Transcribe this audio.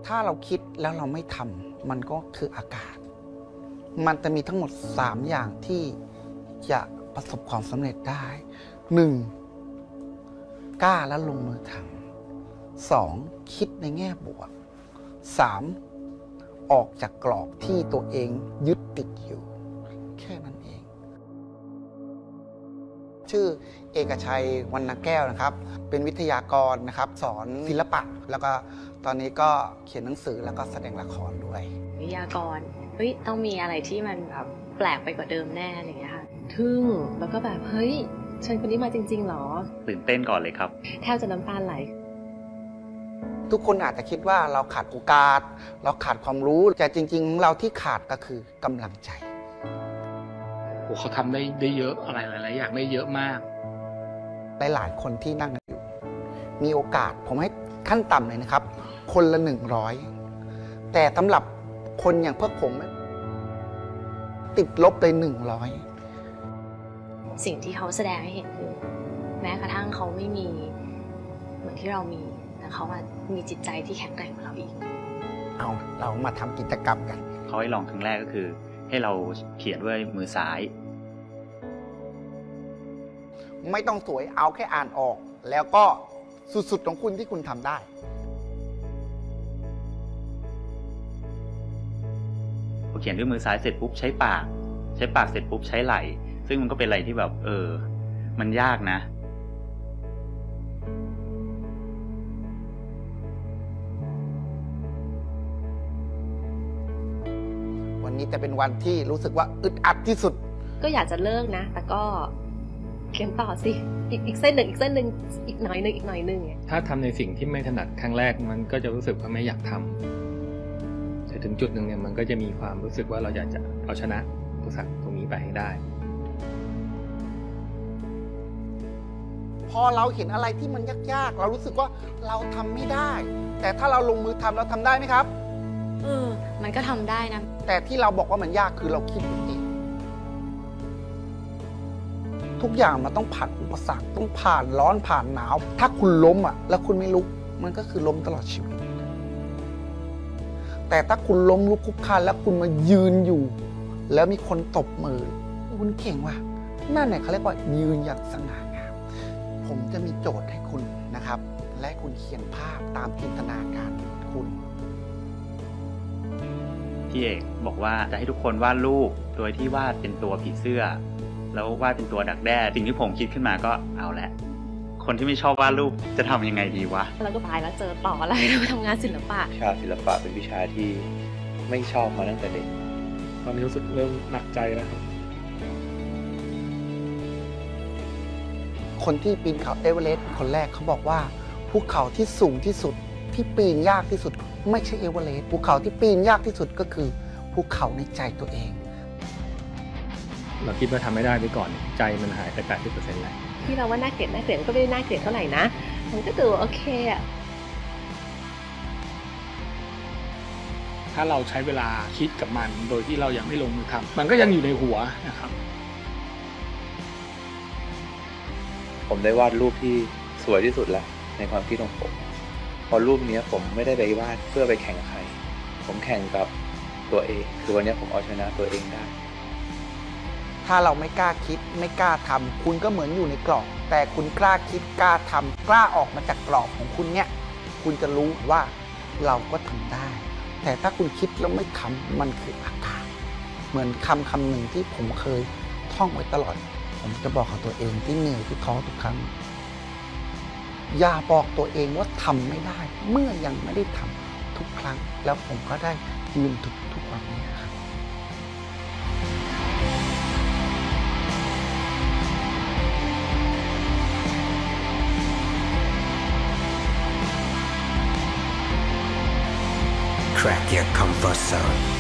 ถ้าเราคิดแล้วเราไม่ทำมันก็คืออากาศมันจะมีทั้งหมด3อย่างที่จะประสบความสำเร็จได้ 1. กล้าและลงมือทำ 2. คิดในแง่บวก 3. ออกจากกรอบที่ตัวเองยึดติดอยู่แค่นั้นเองชื่อเอกชัยวรรณแก้วนะครับเป็นวิทยากรนะครับสอนศิลปะแล้วก็ตอนนี้ก็เขียนหนังสือแล้วก็แสดงละครด้วยวิทยากรต้องมีอะไรที่มันแบบแปลกไปกว่าเดิมแน่อะไรอย่างเงี้ยค่ะทึ่งแล้วก็แบบเฮ้ยฉันคนนี้มาจริงๆหรอตื่นเต้นก่อนเลยครับแทบจะน้ำตาไหลทุกคนอาจจะคิดว่าเราขาดโอกาสเราขาดความรู้แต่จริงๆเราที่ขาดก็คือกำลังใจเขาทำได้เยอะอะไรหลายๆอย่างได้เยอะมากหลายๆคนที่นั่งอยู่มีโอกาสผมให้ขั้นต่ำเลยนะครับคนละ100แต่สำหรับคนอย่างพวกผมติดลบเลย100สิ่งที่เขาแสดงให้เห็นคือแม้กระทั่งเขาไม่มีเหมือนที่เรามีแต่เขามีจิตใจที่แข็งแกร่งกว่าเราอีกเรามาทำกิจกรรมกันเขาให้ลองครั้งแรกก็คือให้เราเขียนด้วยมือซ้ายไม่ต้องสวยเอาแค่อ่านออกแล้วก็สุดๆของคุณที่คุณทำได้พอเขียนด้วยมือซ้ายเสร็จปุ๊บใช้ปากเสร็จปุ๊บใช้ไหล่ซึ่งมันก็เป็นอะไรที่แบบมันยากนะวันนี้จะเป็นวันที่รู้สึกว่าอึดอัดที่สุดก็อยากจะเลิกนะแต่ก็เขียนต่อสิอีกเส้นหนึ่งอีกหน่อยหนึ่งถ้าทำในสิ่งที่ไม่ถนัดครั้งแรกมันก็จะรู้สึกว่าไม่อยากทำแต่ถึงจุดหนึ่งเนี่ยมันก็จะมีความรู้สึกว่าเราอยากจะเอาชนะอุปสรรคตรงนี้ไปให้ได้พอเราเห็นอะไรที่มันยากๆเรารู้สึกว่าเราทำไม่ได้แต่ถ้าเราลงมือทำเราทำได้ไหมครับมันก็ทำได้นะแต่ที่เราบอกว่ามันยากคือเราคิดเองทุกอย่างมันต้องผ่านอุปสรรคต้องผ่านร้อนผ่านหนาวถ้าคุณล้มแล้วคุณไม่ลุกมันก็คือล้มตลอดชีวิตแต่ถ้าคุณล้มลุกคลุกคลานแล้วคุณมายืนอยู่แล้วมีคนตบมือคุณเก่งว่ะนั่นเนี่ยเขาเรียกว่ายืนอย่างสง่างามผมจะมีโจทย์ให้คุณนะครับและคุณเขียนภาพตามจินตนาการคุณพี่เอกบอกว่าจะให้ทุกคนวาดรูปโดยที่วาดเป็นตัวผีเสื้อแล้ววาดเป็นตัวดักแด้สิ่งที่ผมคิดขึ้นมาก็เอาแหละคนที่ไม่ชอบวาดรูปจะทำยังไงดีวะเราก็ตายแล้วเจอต่ออะไรเราทำงานศิลปะวิชาศิลปะเป็นวิชาที่ไม่ชอบมาตั้งแต่เด็กตอนนี้รู้สึกเริ่มหนักใจแล้วครับคนที่ปีนเขาเอเวอเรสต์คนแรกเขาบอกว่าภูเขาที่สูงที่สุดที่ปีนยากที่สุดไม่ใช่เอเวอเรสต์ภูเขาที่ปีนยากที่สุดก็คือภูเขาในใจตัวเองเราคิดว่าทำไม่ได้ไปก่อนใจมันหายไป 80% แล้วที่เราว่าน่าเกลียดก็ไม่ได้น่าเกลียดเท่าไหร่นะมันก็ดูโอเคอะถ้าเราใช้เวลาคิดกับมันโดยที่เรายังไม่ลงมือทำมันก็ยังอยู่ในหัวนะครับผมได้วาดรูปที่สวยที่สุดแล้วในความคิดของผมพอรูปนี้ผมไม่ได้ไปวาดเพื่อไปแข่งใครผมแข่งกับตัวเองคือวันนี้ผมเอาชนะตัวเองได้ถ้าเราไม่กล้าคิดไม่กล้าทำคุณก็เหมือนอยู่ในกรอบแต่คุณกล้าคิดกล้าทำกล้าออกมาจากกรอบของคุณเนี่ยคุณจะรู้ว่าเราก็ทำได้แต่ถ้าคุณคิดแล้วไม่ทำมันคืออากาศเหมือนคำหนึ่งที่ผมเคยท่องไว้ตลอดผมจะบอกกับตัวเองที่เหนื่อยที่ท้อทุกครั้งอย่าบอกตัวเองว่าทำไม่ได้เมื่อยังไม่ได้ทำทุกครั้งแล้วผมก็ได้ยืนทุกวันนี้ครับCrack your comfort zone